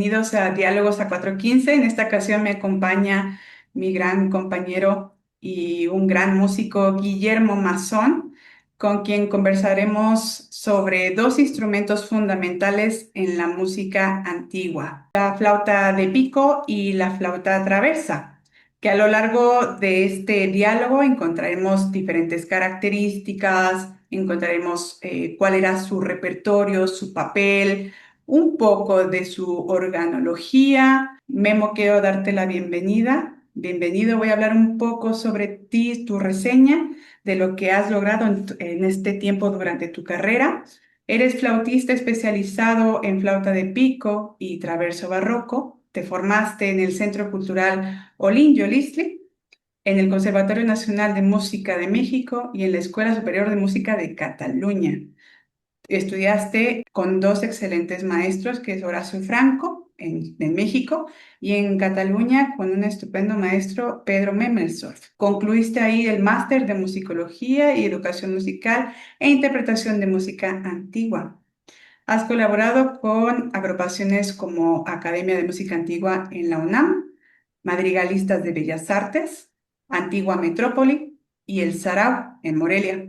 bienvenidos a Diálogos a 415. En esta ocasión me acompaña mi gran compañero y un gran músico, Guillermo Mazón, con quien conversaremos sobre dos instrumentos fundamentales en la música antigua, la flauta de pico y la flauta traversa, que a lo largo de este diálogo encontraremos diferentes características, encontraremos cuál era su repertorio, su papel, un poco de su organología. Memo, quiero darte la bienvenida. Bienvenido, voy a hablar un poco sobre ti, tu reseña, de lo que has logrado en este tiempo durante tu carrera. Eres flautista especializado en flauta de pico y traverso barroco. Te formaste en el Centro Cultural Olinjo Listli, en el Conservatorio Nacional de Música de México y en la Escuela Superior de Música de Cataluña. Estudiaste con dos excelentes maestros, que es Horacio Franco en México y en Cataluña con un estupendo maestro, Pedro Memelsdorf. Concluiste ahí el máster de musicología y educación musical e interpretación de música antigua. Has colaborado con agrupaciones como Academia de Música Antigua en la UNAM, Madrigalistas de Bellas Artes, Antigua Metrópoli y el Sarao en Morelia.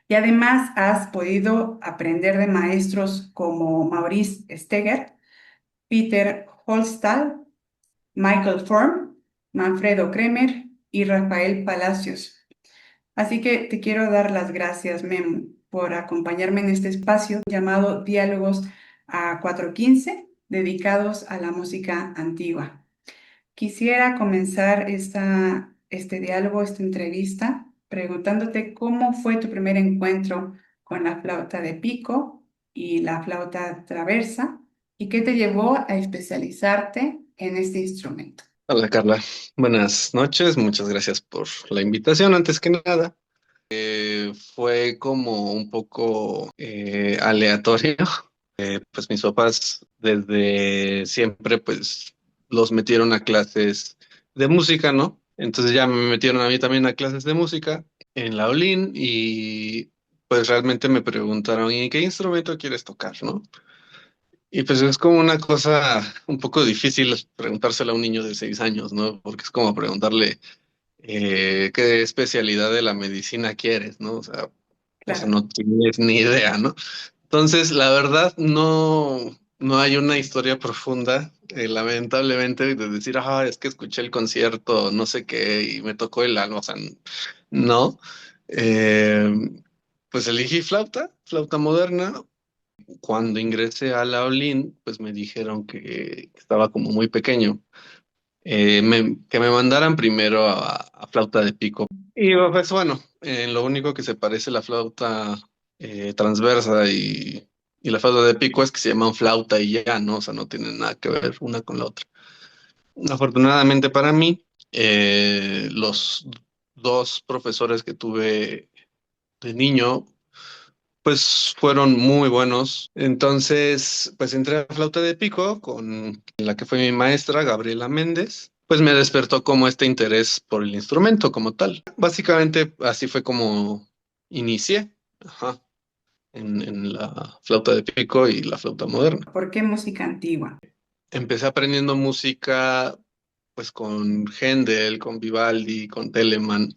Y además has podido aprender de maestros como Maurice Steger, Peter Holstall, Michael Form, Manfredo Kremer y Rafael Palacios. Así que te quiero dar las gracias, Memo, por acompañarme en este espacio llamado Diálogos a 415, dedicados a la música antigua. Quisiera comenzar este diálogo, esta entrevista, preguntándote cómo fue tu primer encuentro con la flauta de pico y la flauta traversa y qué te llevó a especializarte en este instrumento. Hola Carla, buenas noches, muchas gracias por la invitación. Antes que nada, fue como un poco aleatorio. Pues mis papás desde siempre pues los metieron a clases de música, ¿no? Entonces ya me metieron a mí también a clases de música en la Olin y pues realmente me preguntaron, ¿y qué instrumento quieres tocar, no? Y pues es como una cosa un poco difícil preguntárselo a un niño de 6 años, ¿no? Porque es como preguntarle qué especialidad de la medicina quieres, ¿no? O sea, Claro. no tienes ni idea, ¿no? Entonces, la verdad, no hay una historia profunda, lamentablemente, de decir, es que escuché el concierto, no sé qué, y me tocó el alma, o sea, no. Eh, pues elegí flauta moderna. Cuando ingresé a la Olin, pues me dijeron que estaba como muy pequeño, que me mandaran primero a flauta de pico. Y pues bueno, lo único que se parece la flauta transversa y la flauta de pico es que se llaman flauta y ya, ¿no? O sea, no tienen nada que ver una con la otra. Afortunadamente para mí, los dos profesores que tuve de niño pues fueron muy buenos. Entonces, pues entré a flauta de pico con la que fue mi maestra, Gabriela Méndez. Pues me despertó como este interés por el instrumento como tal. Básicamente así fue como inicié, ajá, en la flauta de pico y la flauta moderna. ¿Por qué música antigua? Empecé aprendiendo música pues con Händel, con Vivaldi, con Telemann,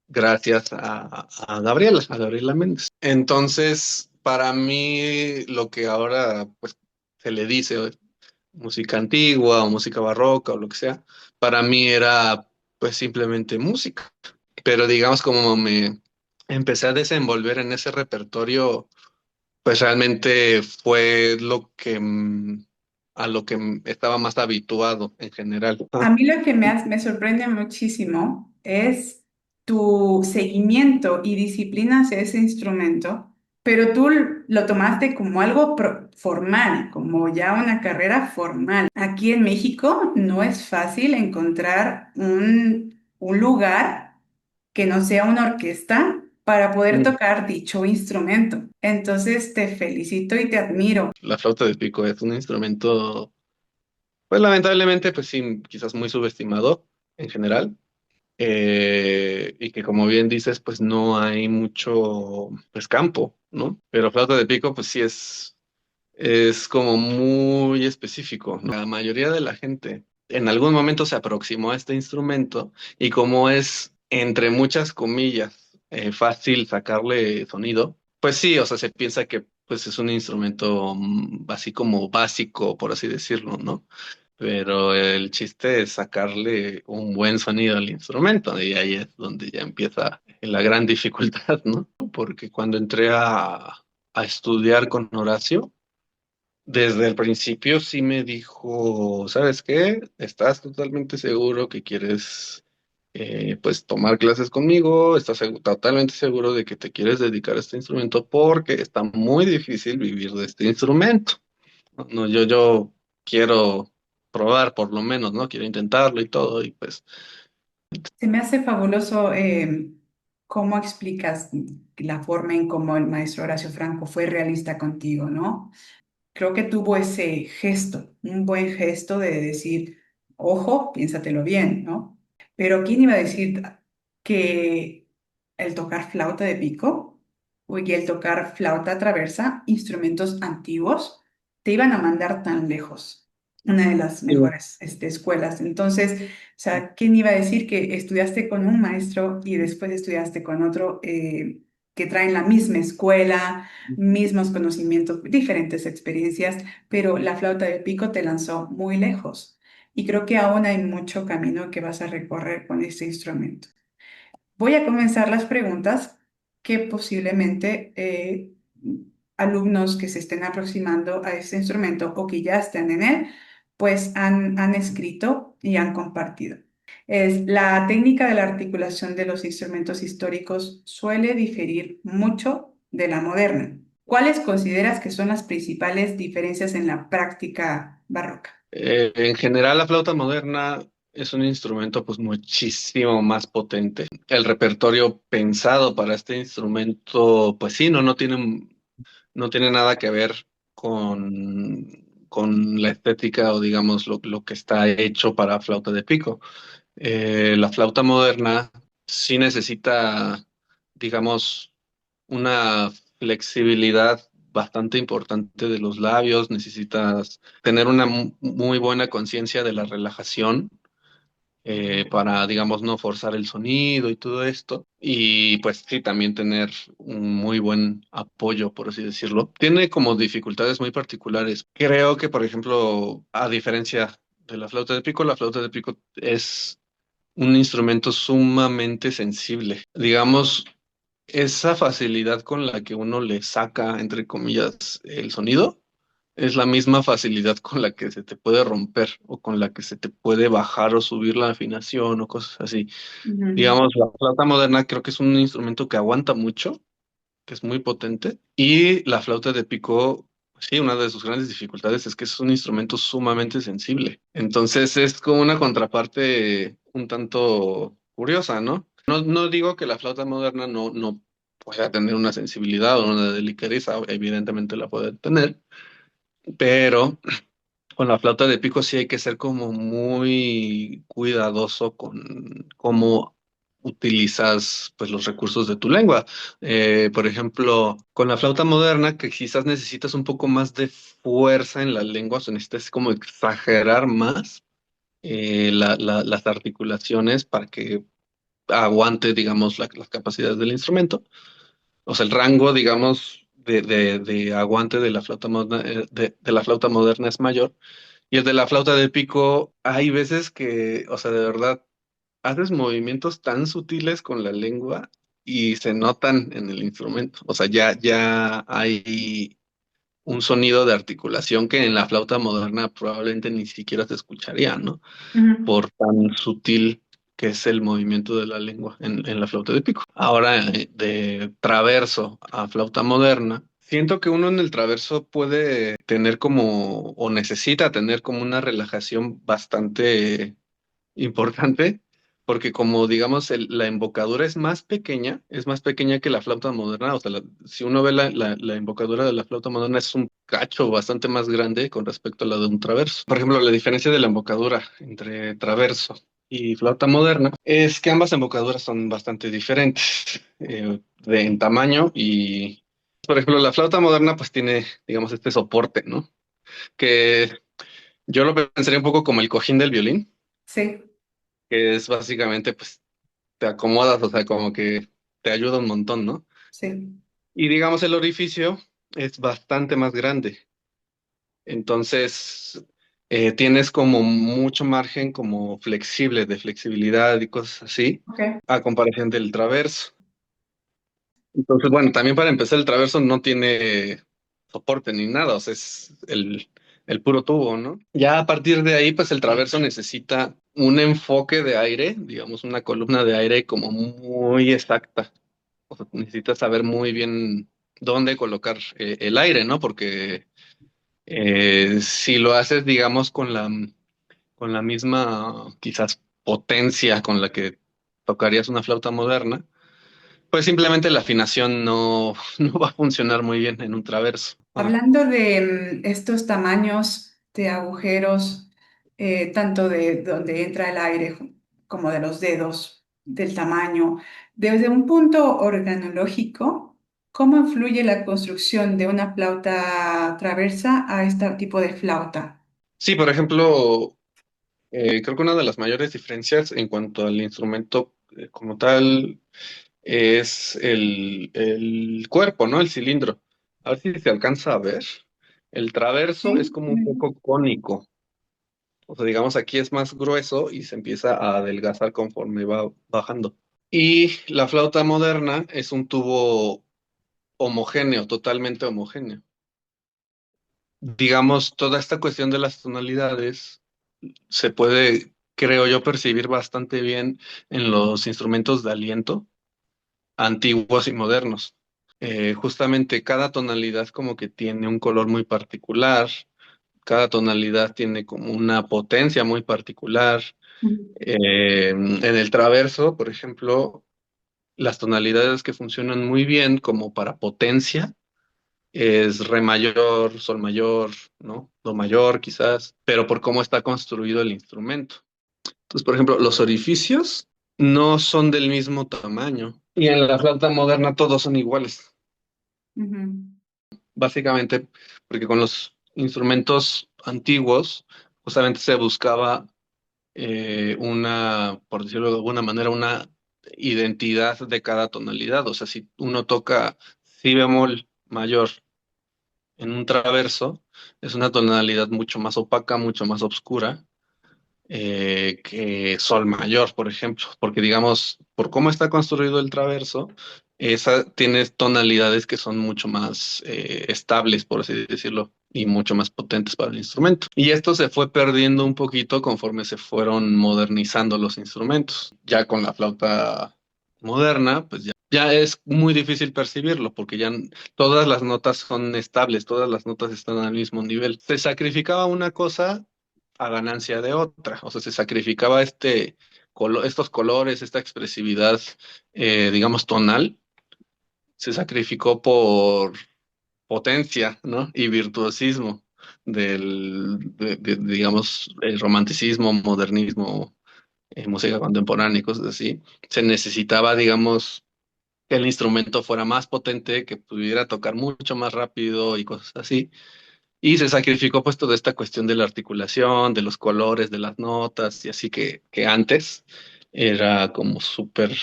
gracias a Gabriela Méndez. Entonces, para mí, lo que ahora pues se le dice música antigua o música barroca o lo que sea, para mí era pues simplemente música. Pero digamos, como me empecé a desenvolver en ese repertorio, pues realmente fue a lo que estaba más habituado en general. A mí lo que me sorprende muchísimo es tu seguimiento y disciplina hacia ese instrumento, pero tú lo tomaste como algo formal, como ya una carrera formal. Aquí en México no es fácil encontrar un lugar que no sea una orquesta para poder Mm. tocar dicho instrumento. Entonces te felicito y te admiro. La flauta de pico es un instrumento, pues lamentablemente, pues sí, quizás muy subestimado en general. Y que como bien dices, pues no hay mucho pues campo, ¿no? Pero flauta de pico, pues sí es como muy específico, ¿no? La mayoría de la gente en algún momento se aproximó a este instrumento y como es, entre muchas comillas, fácil sacarle sonido, pues sí, o sea, se piensa que pues es un instrumento así como básico, por así decirlo, ¿no? Pero el chiste es sacarle un buen sonido al instrumento y ahí es donde ya empieza la gran dificultad, ¿no? Porque cuando entré a estudiar con Horacio, desde el principio sí me dijo, ¿sabes qué? ¿Estás totalmente seguro que quieres pues tomar clases conmigo? ¿Estás totalmente seguro de que te quieres dedicar a este instrumento? Porque está muy difícil vivir de este instrumento. No, yo quiero probar por lo menos, ¿no? Quiero intentarlo y todo, y pues Se me hace fabuloso cómo explicas la forma en cómo el maestro Horacio Franco fue realista contigo, ¿no? Creo que tuvo ese gesto, un buen gesto de decir, ojo, piénsatelo bien, ¿no? Pero ¿quién iba a decir que el tocar flauta de pico y el tocar flauta traversa, instrumentos antiguos, te iban a mandar tan lejos? Una de las sí. mejores escuelas. Entonces, o sea, ¿quién iba a decir que estudiaste con un maestro y después estudiaste con otro que traen la misma escuela, mismos conocimientos, diferentes experiencias, pero la flauta de pico te lanzó muy lejos? Y creo que aún hay mucho camino que vas a recorrer con este instrumento. Voy a comenzar las preguntas que posiblemente alumnos que se estén aproximando a este instrumento o que ya estén en él, pues han escrito y han compartido. Es la técnica de la articulación de los instrumentos históricos suele diferir mucho de la moderna. ¿Cuáles consideras que son las principales diferencias en la práctica barroca? En general, la flauta moderna es un instrumento pues muchísimo más potente. El repertorio pensado para este instrumento, pues sí, no tiene nada que ver con la estética o digamos lo que está hecho para flauta de pico. La flauta moderna sí necesita, digamos, una flexibilidad bastante importante de los labios, necesitas tener una muy buena conciencia de la relajación para, digamos, no forzar el sonido y todo esto. Y pues sí, también tener un muy buen apoyo, por así decirlo. Tiene como dificultades muy particulares. Creo que, por ejemplo, a diferencia de la flauta de pico es un instrumento sumamente sensible. Digamos, esa facilidad con la que uno le saca, entre comillas, el sonido, es la misma facilidad con la que se te puede romper o con la que se te puede bajar o subir la afinación o cosas así. Ujú, Digamos, la flauta moderna creo que es un instrumento que aguanta mucho, que es muy potente, y la flauta de pico, sí, una de sus grandes dificultades es que es un instrumento sumamente sensible. Entonces es como una contraparte un tanto curiosa, ¿no? No digo que la flauta moderna no pueda tener una sensibilidad o una delicadeza, evidentemente la puede tener, pero con la flauta de pico sí hay que ser como muy cuidadoso con cómo utilizas pues los recursos de tu lengua. Por ejemplo, con la flauta moderna, que quizás necesitas un poco más de fuerza en la lengua, o sea, necesitas como exagerar más las articulaciones para que aguante, digamos, las capacidades del instrumento. O sea, el rango, digamos, de aguante de la flauta moderna, de la flauta moderna es mayor. Y el de la flauta de pico, hay veces que, o sea, de verdad, haces movimientos tan sutiles con la lengua y se notan en el instrumento. O sea, ya hay un sonido de articulación que en la flauta moderna probablemente ni siquiera se escucharía, ¿no? ujú. Por tan sutil que es el movimiento de la lengua en la flauta de pico. Ahora, de traverso a flauta moderna, siento que uno en el traverso puede tener como, o necesita tener como una relajación bastante importante, porque como digamos la embocadura es más pequeña que la flauta moderna, o sea, si uno ve la embocadura de la flauta moderna es un cacho bastante más grande con respecto a la de un traverso. Por ejemplo, la diferencia de la embocadura entre traverso y flauta moderna es que ambas embocaduras son bastante diferentes en tamaño y por ejemplo, la flauta moderna pues tiene, digamos, este soporte, ¿no? Que yo lo pensaría un poco como el cojín del violín, Sí, que es básicamente pues te acomodas, o sea, como que te ayuda un montón, ¿no? sí. Y digamos el orificio es bastante más grande. Entonces, tienes como mucho margen como flexible, de flexibilidad y cosas así, Ok. a comparación del traverso. Entonces, bueno, también para empezar, el traverso no tiene soporte ni nada, o sea, es el puro tubo, ¿no? Ya a partir de ahí, pues el traverso necesita un enfoque de aire, digamos, una columna de aire como muy exacta. O sea, necesitas saber muy bien dónde colocar el aire, ¿no? Porque si lo haces, digamos, con la misma, quizás, potencia con la que tocarías una flauta moderna, pues simplemente la afinación no, no va a funcionar muy bien en un traverso. Ah. Hablando de estos tamaños de agujeros, tanto de donde entra el aire como de los dedos, del tamaño, desde un punto organológico, ¿cómo influye la construcción de una flauta traversa a este tipo de flauta? Sí, por ejemplo, creo que una de las mayores diferencias en cuanto al instrumento como tal es el cuerpo, ¿no? El cilindro. A ver si se alcanza a ver. El traverso es ¿Sí? como un poco cónico. O sea, digamos, aquí es más grueso y se empieza a adelgazar conforme va bajando. Y la flauta moderna es un tubo homogéneo, totalmente homogéneo. Digamos, toda esta cuestión de las tonalidades se puede, creo yo, percibir bastante bien en los instrumentos de aliento antiguos y modernos. Justamente cada tonalidad como que tiene un color muy particular, cada tonalidad tiene como una potencia muy particular. En el traverso, por ejemplo, las tonalidades que funcionan muy bien como para potencia es re mayor, sol mayor, ¿no? Do mayor quizás, pero por cómo está construido el instrumento. Entonces, por ejemplo, los orificios no son del mismo tamaño y en la flauta moderna todos son iguales, Ujú. básicamente porque con los instrumentos antiguos justamente se buscaba una, por decirlo de alguna manera, una identidad de cada tonalidad. O sea, si uno toca si bemol mayor en un traverso, es una tonalidad mucho más opaca, mucho más oscura que sol mayor, por ejemplo, porque digamos, por cómo está construido el traverso, esa tiene tonalidades que son mucho más estables, por así decirlo, y mucho más potentes para el instrumento. Y esto se fue perdiendo un poquito conforme se fueron modernizando los instrumentos. Ya con la flauta moderna, pues ya es muy difícil percibirlo, porque ya todas las notas son estables, todas las notas están al mismo nivel. Se sacrificaba una cosa a ganancia de otra. O sea, se sacrificaba estos colores, esta expresividad, digamos, tonal, se sacrificó por potencia, ¿no? Y virtuosismo digamos, el romanticismo, modernismo, música contemporánea y cosas así. Se necesitaba, digamos, que el instrumento fuera más potente, que pudiera tocar mucho más rápido y cosas así. Y se sacrificó pues toda esta cuestión de la articulación, de los colores, de las notas, y así que antes era como súper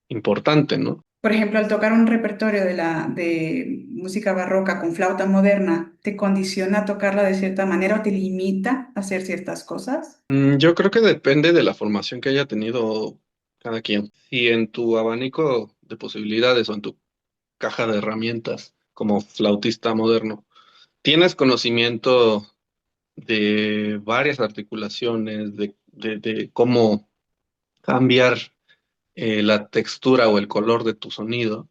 importante, ¿no? Por ejemplo, al tocar un repertorio de música barroca con flauta moderna, ¿te condiciona a tocarla de cierta manera o te limita a hacer ciertas cosas? Yo creo que depende de la formación que haya tenido cada quien. Si en tu abanico de posibilidades o en tu caja de herramientas como flautista moderno, tienes conocimiento de varias articulaciones, de cómo cambiar la textura o el color de tu sonido,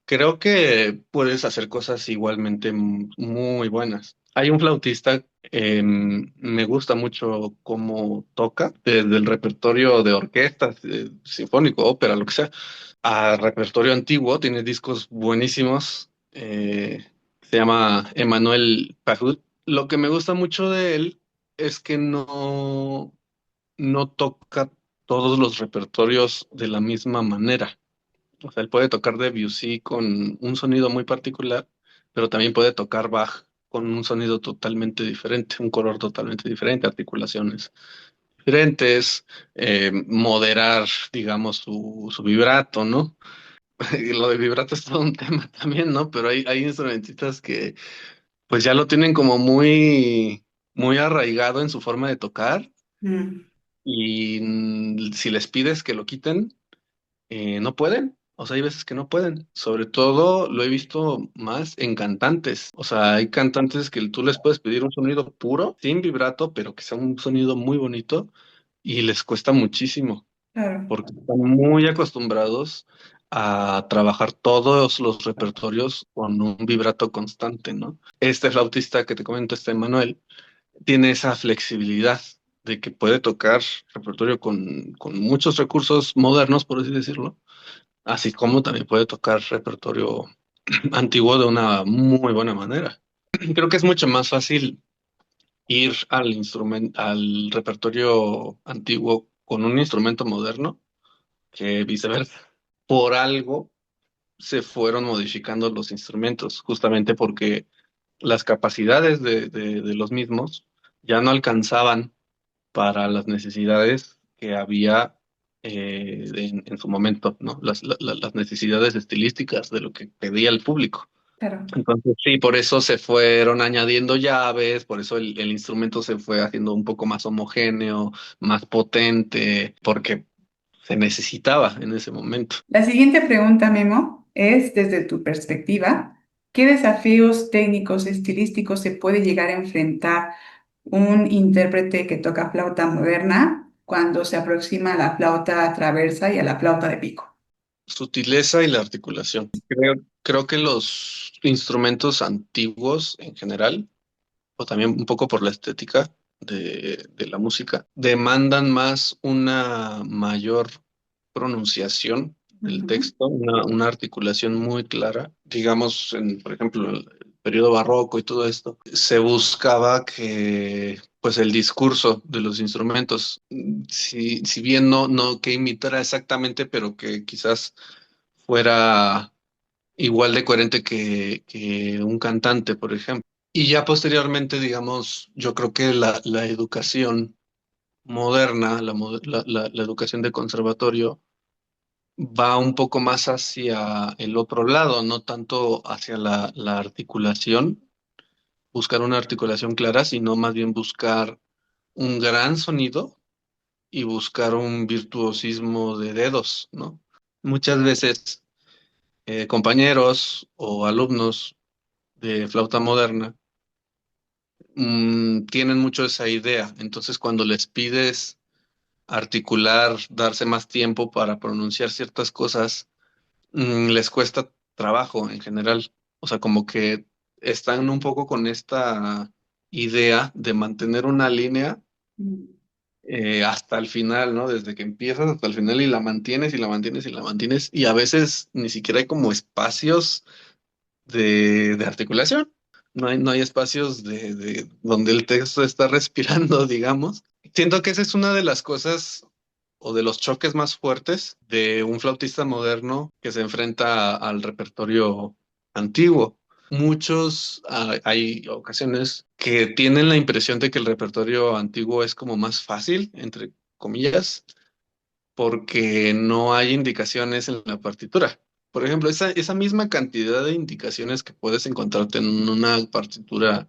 creo que puedes hacer cosas igualmente muy buenas. Hay un flautista, me gusta mucho cómo toca, desde el repertorio de orquestas, sinfónico, ópera, lo que sea, a repertorio antiguo, tiene discos buenísimos. Se llama Emmanuel Pahud. Lo que me gusta mucho de él es que no toca todos los repertorios de la misma manera. O sea, él puede tocar Debussy con un sonido muy particular, pero también puede tocar Bach con un sonido totalmente diferente, un color totalmente diferente, articulaciones diferentes, moderar, digamos, su vibrato, ¿no? Y lo de vibrato es todo un tema también, ¿no? Pero hay instrumentistas que pues ya lo tienen como muy arraigado en su forma de tocar Mm, y si les pides que lo quiten, no pueden. O sea, hay veces que no pueden. Sobre todo lo he visto más en cantantes. O sea, hay cantantes que tú les puedes pedir un sonido puro, sin vibrato, pero que sea un sonido muy bonito y les cuesta muchísimo claro. porque están muy acostumbrados a trabajar todos los repertorios con un vibrato constante, ¿no? Este flautista que te comento, este Manuel, tiene esa flexibilidad de que puede tocar repertorio con muchos recursos modernos, por así decirlo, así como también puede tocar repertorio antiguo de una muy buena manera. Creo que es mucho más fácil ir al repertorio antiguo con un instrumento moderno que viceversa. Por algo se fueron modificando los instrumentos, justamente porque las capacidades de los mismos ya no alcanzaban para las necesidades que había en su momento, ¿no? Las necesidades estilísticas de lo que pedía el público. Claro. Entonces, sí, por eso se fueron añadiendo llaves, por eso el instrumento se fue haciendo un poco más homogéneo, más potente, porque se necesitaba en ese momento. La siguiente pregunta, Memo, es desde tu perspectiva, ¿qué desafíos técnicos, estilísticos se puede llegar a enfrentar un intérprete que toca flauta moderna cuando se aproxima a la flauta traversa y a la flauta de pico? Sutileza y la articulación. Creo que los instrumentos antiguos en general, o también un poco por la estética de la música, demandan más una mayor pronunciación del Ujú, texto, una articulación muy clara. Digamos, por ejemplo, el periodo barroco y todo esto, se buscaba que pues el discurso de los instrumentos, si bien no que imitara exactamente, pero que quizás fuera igual de coherente que un cantante, por ejemplo. Y ya posteriormente, digamos, yo creo que la educación moderna, la educación de conservatorio, va un poco más hacia el otro lado, no tanto hacia la articulación, buscar una articulación clara, sino más bien buscar un gran sonido y buscar un virtuosismo de dedos, ¿no? Muchas veces compañeros o alumnos de flauta moderna tienen mucho esa idea. Entonces, cuando les pides articular, darse más tiempo para pronunciar ciertas cosas, les cuesta trabajo en general. O sea, como que están un poco con esta idea de mantener una línea mm, hasta el final, ¿no? Desde que empiezas hasta el final y la mantienes y la mantienes y la mantienes. Y a veces ni siquiera hay como espacios de articulación. No hay espacios de donde el texto está respirando, digamos. Siento que esa es una de las cosas o de los choques más fuertes de un flautista moderno que se enfrenta al repertorio antiguo. Hay ocasiones que tienen la impresión de que el repertorio antiguo es como más fácil, entre comillas, porque no hay indicaciones en la partitura. Por ejemplo, esa misma cantidad de indicaciones que puedes encontrarte en una partitura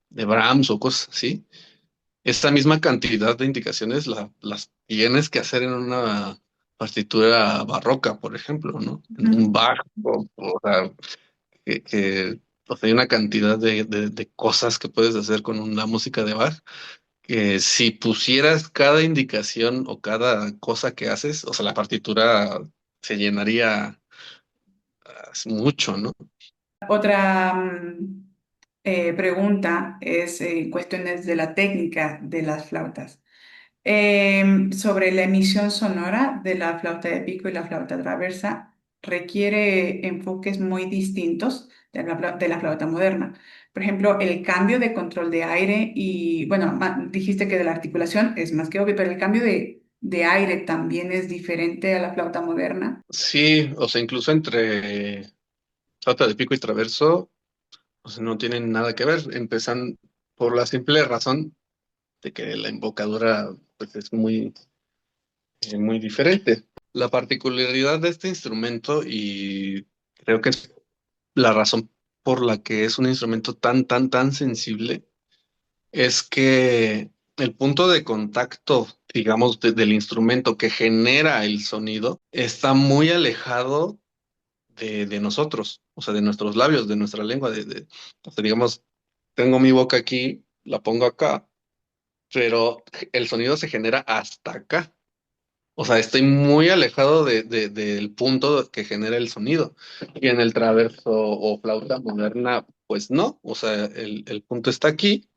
de Brahms o cosas así, esa misma cantidad de indicaciones las tienes que hacer en una partitura barroca, por ejemplo, ¿no? En ujú. un Bach, o sea, o sea, hay una cantidad de cosas que puedes hacer con la música de Bach que si pusieras cada indicación o cada cosa que haces, o sea, la partitura se llenaría mucho, ¿no? Otra pregunta es cuestiones de la técnica de las flautas. Sobre la emisión sonora de la flauta de pico y la flauta traversa, requiere enfoques muy distintos de la flauta moderna. Por ejemplo, el cambio de control de aire y, bueno, dijiste que de la articulación es más que obvio, pero el cambio de aire también es diferente a la flauta moderna. Sí, o sea, incluso entre flauta de pico y traverso, o sea, no tienen nada que ver. Empiezan por la simple razón de que la embocadura pues, es muy diferente. La particularidad de este instrumento, y creo que es la razón por la que es un instrumento tan sensible, es que el punto de contacto, digamos, del instrumento que genera el sonido está muy alejado de nosotros, o sea, de nuestros labios, de nuestra lengua, o sea, digamos, tengo mi boca aquí, la pongo acá, pero el sonido se genera hasta acá. O sea, estoy muy alejado del punto que genera el sonido. Y en el traverso o flauta moderna, pues no. O sea, el punto está aquí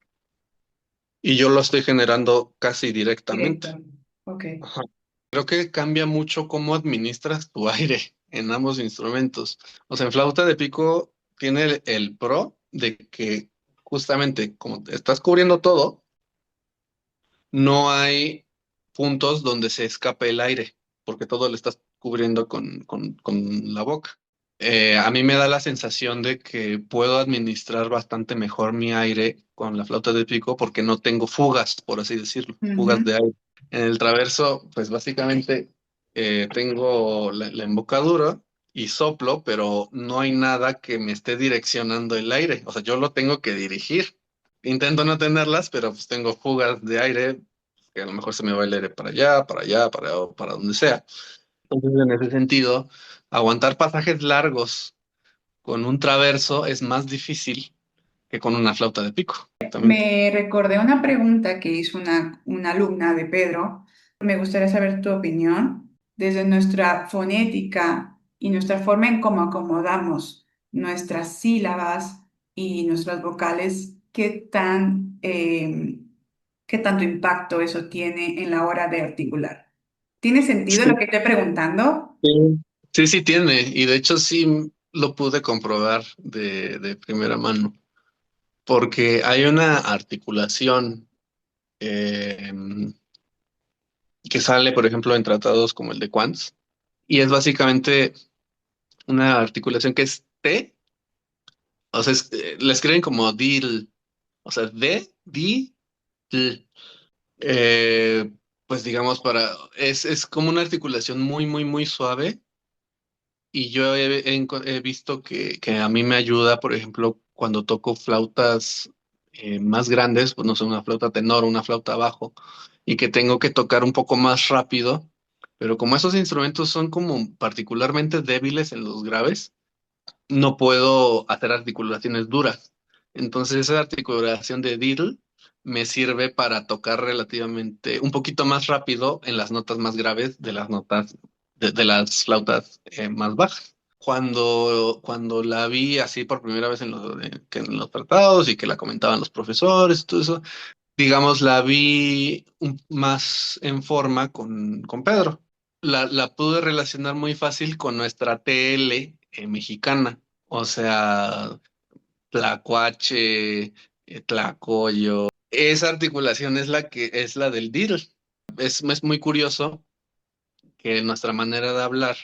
y yo lo estoy generando casi directamente. Directo. Ok. Ajá. Creo que cambia mucho cómo administras tu aire en ambos instrumentos. O sea, en flauta de pico tiene el pro de que justamente como te estás cubriendo todo, no hay puntos donde se escape el aire, porque todo lo estás cubriendo con la boca. A mí me da la sensación de que puedo administrar bastante mejor mi aire con la flauta de pico porque no tengo fugas, por así decirlo, fugas Ujú. de aire. En el traverso, pues básicamente tengo la embocadura y soplo, pero no hay nada que me esté direccionando el aire. O sea, yo lo tengo que dirigir. Intento no tenerlas, pero pues tengo fugas de aire, que a lo mejor se me va el aire para allá, para donde sea. Entonces, en ese sentido, aguantar pasajes largos con un traverso es más difícil que con una flauta de pico. Exactamente. Me recordé una pregunta que hizo una alumna de Pedro. Me gustaría saber tu opinión desde nuestra fonética y nuestra forma en cómo acomodamos nuestras sílabas y nuestras vocales, qué tanto impacto eso tiene en la hora de articular. ¿Tiene sentido lo Sí, que estoy preguntando? sí, sí, sí tiene, y de hecho sí lo pude comprobar de primera mano, porque hay una articulación eh, que sale, por ejemplo, en tratados como el de Quantz, y es básicamente una articulación que es T, o sea, la escriben como DIL, o sea, D, D, L. Eh, pues digamos, es como una articulación muy suave y yo he visto que a mí me ayuda, por ejemplo, cuando toco flautas más grandes, pues no sé, una flauta tenor, una flauta bajo, y que tengo que tocar un poco más rápido, pero como esos instrumentos son como particularmente débiles en los graves, no puedo hacer articulaciones duras. Entonces esa articulación de diddle me sirve para tocar relativamente un poquito más rápido en las notas más graves de las notas de las flautas más bajas. Cuando la vi así por primera vez que en los tratados y que la comentaban los profesores, todo eso, digamos, la vi más en forma con Pedro. La pude relacionar muy fácil con nuestra TL mexicana, o sea, tlacuache, tlacoyo. Esa articulación es la del diddle. Es muy curioso que nuestra manera de hablar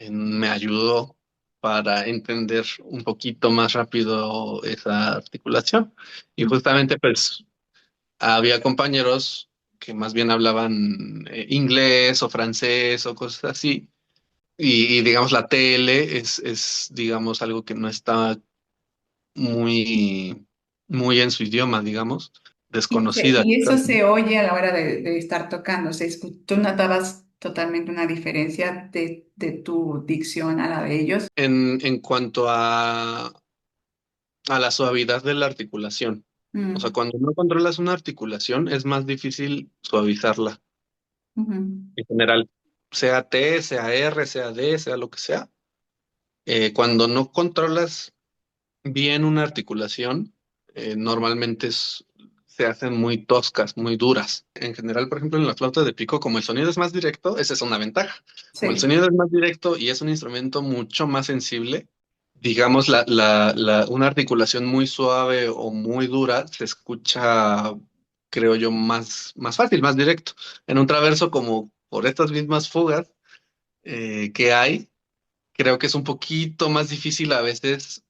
me ayudó para entender un poquito más rápido esa articulación. Y justamente, pues, había compañeros que más bien hablaban inglés o francés o cosas así. Y, digamos, la TL es, digamos, algo que no está muy en su idioma, digamos, desconocida. Y eso se oye a la hora de estar tocando. ¿Tú notabas totalmente una diferencia de tu dicción a la de ellos? En cuanto a la suavidad de la articulación. O sea, Mm, cuando no controlas una articulación, es más difícil suavizarla ujú. en general, sea T, sea R, sea D, sea lo que sea. Cuando no controlas bien una articulación, normalmente se hacen muy toscas, muy duras. En general, por ejemplo, en la flauta de pico, como el sonido es más directo, esa es una ventaja. Como el Sí. sonido es más directo y es un instrumento mucho más sensible, digamos, una articulación muy suave o muy dura se escucha creo yo, más fácil, más directo. En un traverso, como por estas mismas fugas que hay, creo que es un poquito más difícil a veces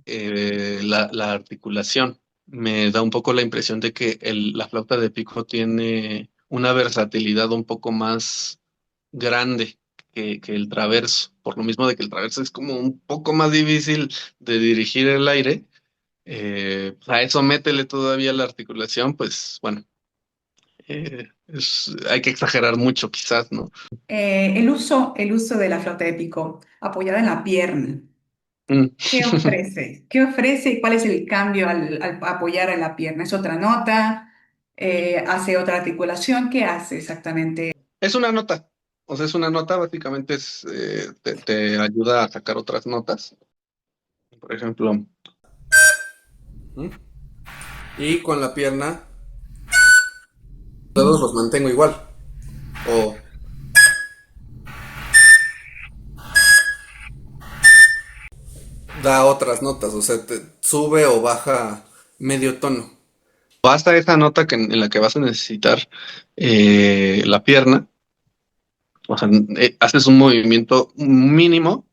la articulación. Me da un poco la impresión de que la flauta de pico tiene una versatilidad un poco más grande que el traverso, por lo mismo de que el traverso es como un poco más difícil de dirigir el aire. A eso métele todavía la articulación, pues bueno, hay que exagerar mucho quizás, ¿no? El uso de la flauta de pico apoyada en la pierna. Mm. ¿Qué ofrece? ¿Qué ofrece y cuál es el cambio al apoyar en la pierna? ¿Es otra nota? ¿Hace otra articulación? ¿Qué hace exactamente? Es una nota, o sea, es una nota, básicamente te ayuda a sacar otras notas. Por ejemplo, y con la pierna, todos los mantengo igual. O da otras notas, o sea, te sube o baja medio tono. Basta esa nota en la que vas a necesitar la pierna, o sea, haces un movimiento mínimo,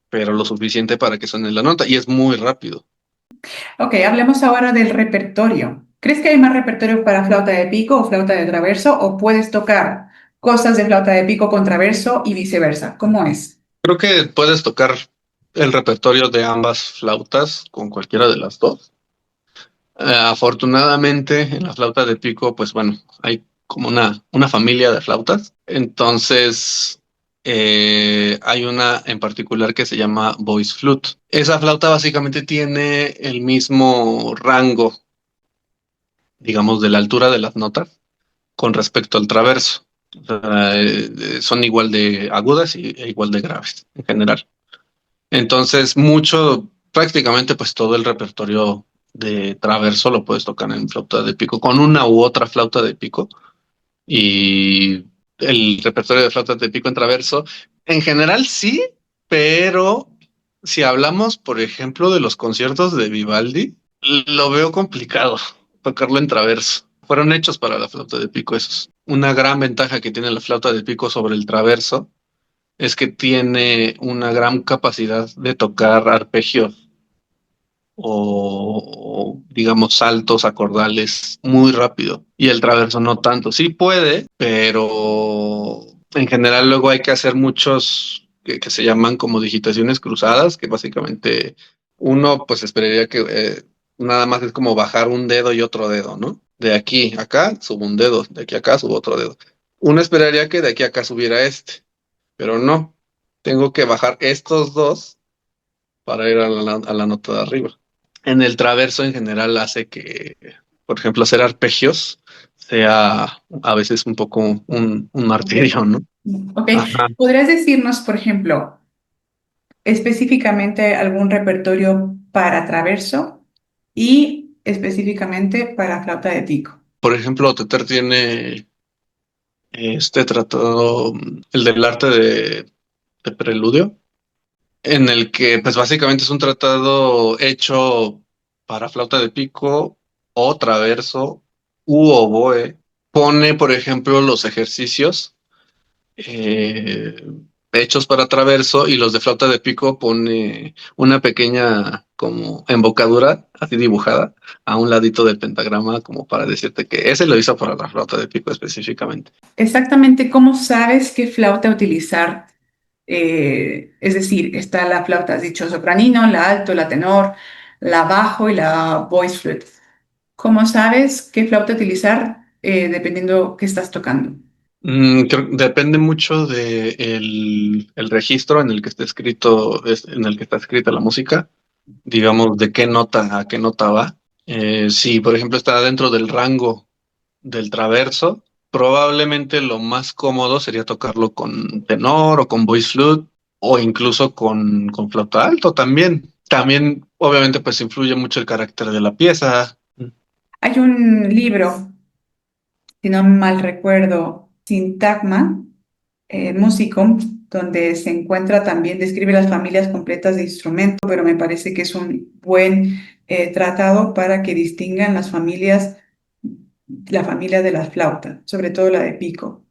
pero lo suficiente para que suene la nota, y es muy rápido. Ok, hablemos ahora del repertorio. ¿Crees que hay más repertorio para flauta de pico o flauta de traverso o puedes tocar cosas de flauta de pico con traverso y viceversa? ¿Cómo es? Creo que puedes tocar el repertorio de ambas flautas con cualquiera de las dos. Afortunadamente, en la flauta de pico, pues bueno, hay como una familia de flautas. Entonces, hay una en particular que se llama voice flute. Esa flauta básicamente tiene el mismo rango, digamos, de la altura de las notas con respecto al traverso. O sea, son igual de agudas e igual de graves en general. Entonces, prácticamente pues todo el repertorio de traverso lo puedes tocar en flauta de pico, con una u otra flauta de pico. Y el repertorio de flautas de pico en traverso, en general sí, pero si hablamos, por ejemplo, de los conciertos de Vivaldi, lo veo complicado tocarlo en traverso. Fueron hechos para la flauta de pico esos. Una gran ventaja que tiene la flauta de pico sobre el traverso es que tiene una gran capacidad de tocar arpegios digamos saltos acordales muy rápido y el traverso no tanto. Sí puede, pero en general luego hay que hacer muchos que se llaman como digitaciones cruzadas, que básicamente uno pues esperaría que nada más es como bajar un dedo y otro dedo, ¿no? De aquí a acá subo un dedo, de aquí a acá subo otro dedo. Uno esperaría que de aquí a acá subiera este, pero no. Tengo que bajar estos dos para ir a la nota de arriba. En el traverso en general hace que, por ejemplo, hacer arpegios sea a veces un poco un martirio, ¿no? Ok, Ajá. ¿podrías decirnos, por ejemplo, específicamente algún repertorio para traverso y específicamente para flauta de pico? Por ejemplo, Teter tiene este tratado, el del arte de preludio, en el que pues básicamente es un tratado hecho para flauta de pico o traverso u oboe. Pone, por ejemplo, los ejercicios eh, hechos para traverso y los de flauta de pico pone una pequeña como embocadura así dibujada a un ladito del pentagrama como para decirte que ese lo hizo para la flauta de pico específicamente. Exactamente, ¿cómo sabes qué flauta utilizar? Es decir, está la flauta, has dicho sopranino, la alto, la tenor, la bajo y la voice flute. ¿Cómo sabes qué flauta utilizar dependiendo qué estás tocando? Depende mucho de el registro en el que está escrito, en el que está escrita la música, digamos, de qué nota a qué nota va. Si, por ejemplo, está dentro del rango del traverso, probablemente lo más cómodo sería tocarlo con tenor o con voice flute o incluso con flauta alto también. También, obviamente, pues influye mucho el carácter de la pieza. Hay un libro, si no mal recuerdo, Sintagma, músico, donde se encuentra también, describe las familias completas de instrumentos, pero me parece que es un buen tratado para que distingan las familias la familia de las flautas, sobre todo la de pico.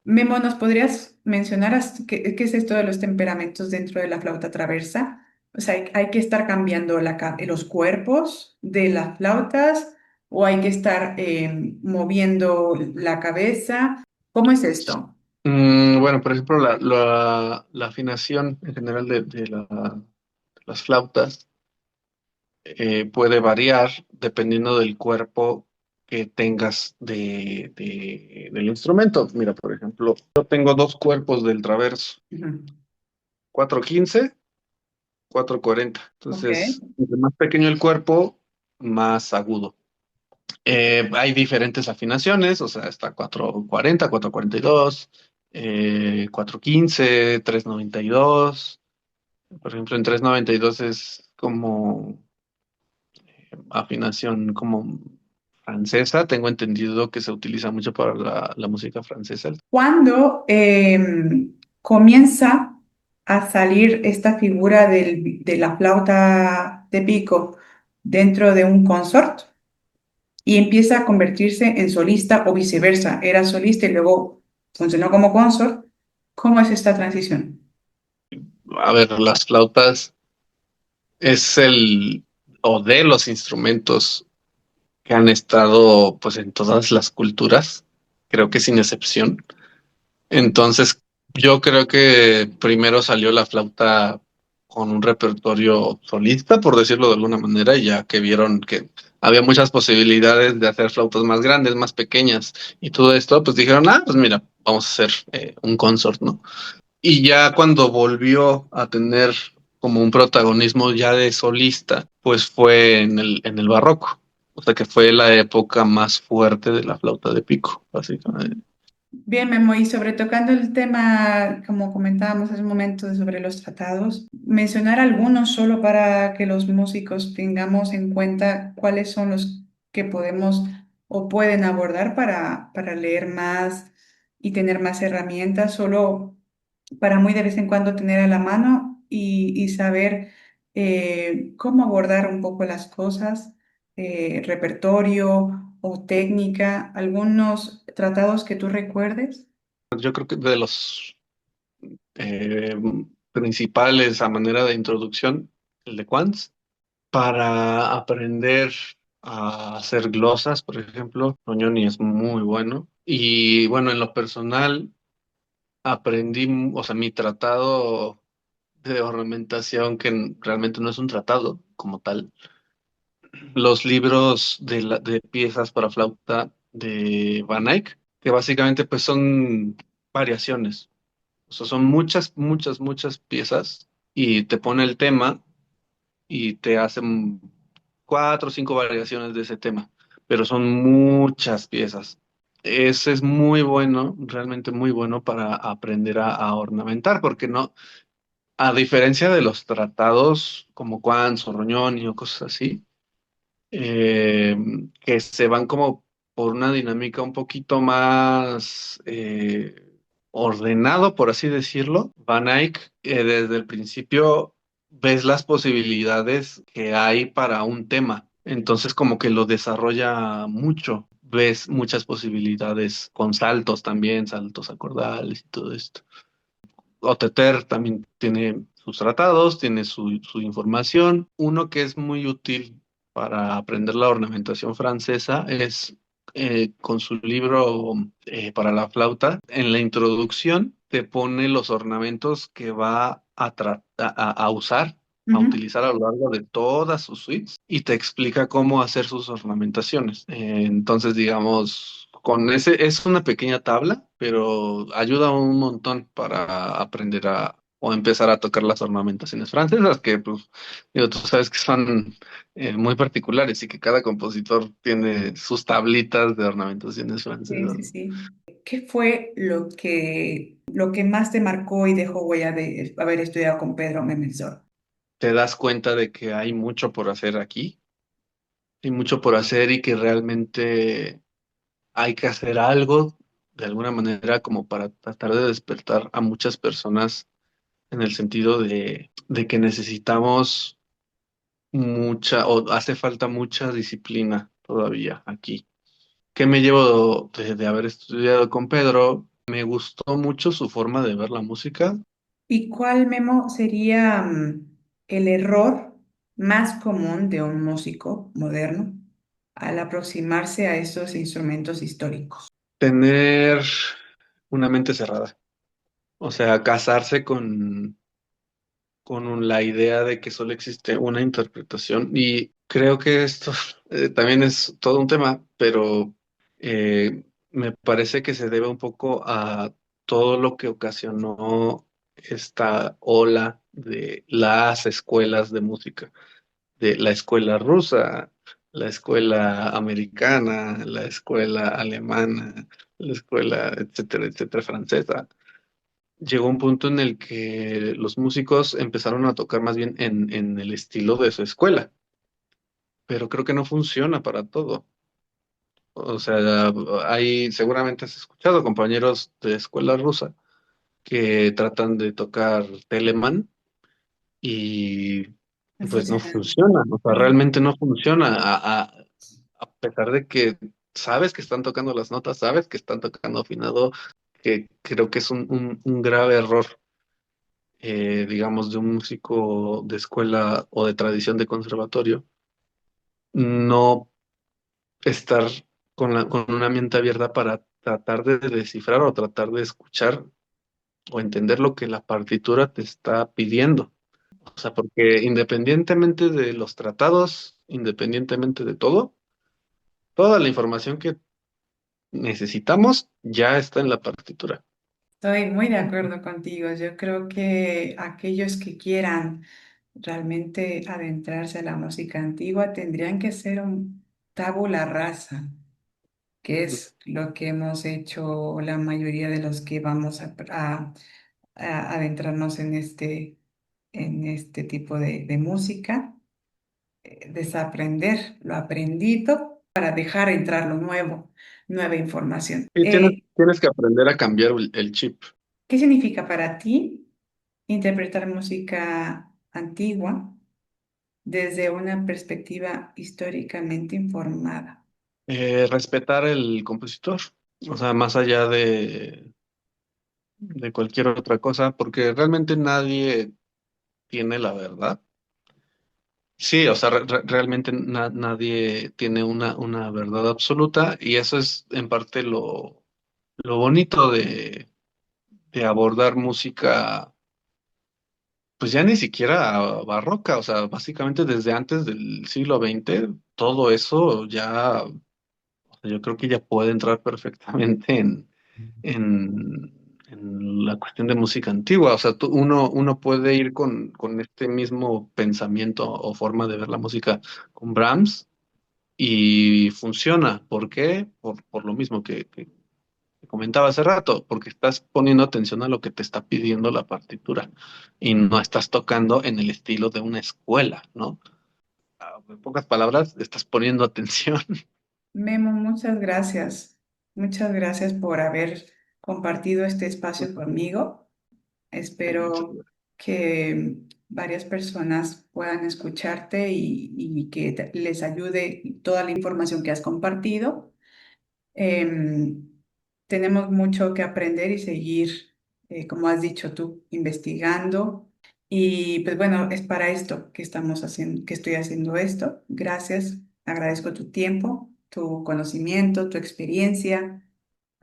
Memo, ¿nos podrías mencionar qué es esto de los temperamentos dentro de la flauta traversa? O sea, ¿hay que estar cambiando los cuerpos de las flautas o hay que estar moviendo la cabeza? ¿Cómo es esto? Bueno, por ejemplo, la afinación en general de las flautas puede variar dependiendo del cuerpo que tengas del instrumento. Mira, por ejemplo, yo tengo dos cuerpos del traverso, Ujú. 415, 440. Ok. Entonces, entre más pequeño el cuerpo, más agudo. Hay diferentes afinaciones, o sea, está 440, 442, 415, 392. Por ejemplo, en 392 es como afinación como francesa. Tengo entendido que se utiliza mucho para la música francesa. ¿Cuándo comienza a salir esta figura de la flauta de pico dentro de un consort y empieza a convertirse en solista o viceversa? Era solista y luego funcionó como consort. ¿Cómo es esta transición? A ver, las flautas es o de los instrumentos que han estado pues en todas las culturas, creo que sin excepción. Entonces, yo creo que primero salió la flauta con un repertorio solista, por decirlo de alguna manera, y ya que vieron que había muchas posibilidades de hacer flautas más grandes, más pequeñas y todo esto, pues dijeron, ah, pues mira, vamos a hacer un consort, ¿no? Y ya cuando volvió a tener como un protagonismo ya de solista, pues fue en el barroco. O sea que fue la época más fuerte de la flauta de pico, básicamente. Bien, Memo, y sobre tocando el tema, como comentábamos hace un momento, sobre los tratados, mencionar algunos solo para que los músicos tengamos en cuenta cuáles son los que podemos o pueden abordar para leer más y tener más herramientas, solo para muy de vez en cuando tener a la mano y saber cómo abordar un poco las cosas, repertorio o técnica, algunos tratados que tú recuerdes. Yo creo que de los eh, principales a manera de introducción, el de Quants, para aprender a hacer glosas, por ejemplo, Roñoni es muy bueno. Y bueno, en lo personal, aprendí, o sea, mi tratado de ornamentación, que realmente no es un tratado como tal, los libros de piezas para flauta de Van Eyck, que básicamente pues son variaciones. O sea, son muchas, muchas, muchas piezas y te pone el tema y te hacen cuatro o cinco variaciones de ese tema, pero son muchas piezas. Ese es muy bueno, realmente muy bueno para aprender a ornamentar, porque no, a diferencia de los tratados como Quans o Roñoni o cosas así, eh, que se van como por una dinámica un poquito más ordenado, por así decirlo. Van Eyck, desde el principio ves las posibilidades que hay para un tema, entonces como que lo desarrolla mucho. Ves muchas posibilidades con saltos también, saltos acordales y todo esto. Oteter también tiene sus tratados, tiene su información. Uno que es muy útil para aprender la ornamentación francesa es con su libro para la flauta. En la introducción te pone los ornamentos que va a usar, a Ujú. utilizar a lo largo de todas sus suites y te explica cómo hacer sus ornamentaciones. Entonces, digamos, con ese es una pequeña tabla, pero ayuda un montón para aprender o empezar a tocar las ornamentaciones francesas, que pues, digo, tú sabes que son muy particulares y que cada compositor tiene sus tablitas de ornamentaciones Sí, francesas. sí, sí. ¿Qué fue lo que más te marcó y dejó huella de haber estudiado con Pedro Memelsor? Te das cuenta de que hay mucho por hacer aquí, hay mucho por hacer y que realmente hay que hacer algo de alguna manera como para tratar de despertar a muchas personas en el sentido de que necesitamos mucha o hace falta mucha disciplina todavía aquí. ¿Qué me llevo de haber estudiado con Pedro? Me gustó mucho su forma de ver la música. ¿Y cuál, Memo, sería el error más común de un músico moderno al aproximarse a estos instrumentos históricos? Tener una mente cerrada. O sea, casarse con la idea de que solo existe una interpretación. Y creo que esto también es todo un tema, pero me parece que se debe un poco a todo lo que ocasionó esta ola de las escuelas de música, de la escuela rusa, la escuela americana, la escuela alemana, la escuela, etcétera, etcétera, francesa. Llegó un punto en el que los músicos empezaron a tocar más bien en el estilo de su escuela, pero creo que no funciona para todo. O sea, hay, seguramente has escuchado compañeros de escuela rusa que tratan de tocar Telemann y No pues no funciona. funciona, o sea, No. realmente no funciona, a pesar de que sabes que están tocando las notas, sabes que están tocando afinado, que creo que es un grave error, digamos, de un músico de escuela o de tradición de conservatorio, no estar con una mente abierta para tratar de descifrar o tratar de escuchar o entender lo que la partitura te está pidiendo. O sea, porque independientemente de los tratados, independientemente de todo, toda la información que necesitamos ya está en la partitura. Estoy muy de acuerdo contigo. Yo creo que aquellos que quieran realmente adentrarse a la música antigua tendrían que ser un tabula rasa, que es lo que hemos hecho la mayoría de los que vamos a adentrarnos en este tipo de música, desaprender lo aprendido para dejar entrar lo nuevo, nueva información. Y tienes que aprender a cambiar el chip. ¿Qué significa para ti interpretar música antigua desde una perspectiva históricamente informada? Respetar el compositor, o sea, más allá de cualquier otra cosa, porque realmente nadie tiene la verdad. Sí, o sea, realmente nadie tiene una verdad absoluta y eso es en parte lo bonito de abordar música, pues ya ni siquiera barroca, o sea, básicamente desde antes del siglo XX, todo eso ya, o sea, yo creo que ya puede entrar perfectamente en la cuestión de música antigua. O sea, uno puede ir con este mismo pensamiento o forma de ver la música con Brahms y funciona. ¿Por qué? Por lo mismo que comentaba hace rato, porque estás poniendo atención a lo que te está pidiendo la partitura y no estás tocando en el estilo de una escuela, ¿no? En pocas palabras, estás poniendo atención. Memo, muchas gracias. Muchas gracias por haber compartido este espacio conmigo. Muchas Espero gracias. que varias personas puedan escucharte y que les ayude toda la información que has compartido. Em, Tenemos mucho que aprender y seguir, como has dicho tú, investigando. Y pues bueno, es para esto que estamos haciendo, que estoy haciendo esto. Gracias, agradezco tu tiempo, tu conocimiento, tu experiencia.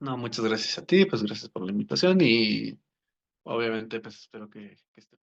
No, muchas gracias a ti, pues gracias por la invitación y obviamente pues espero que esté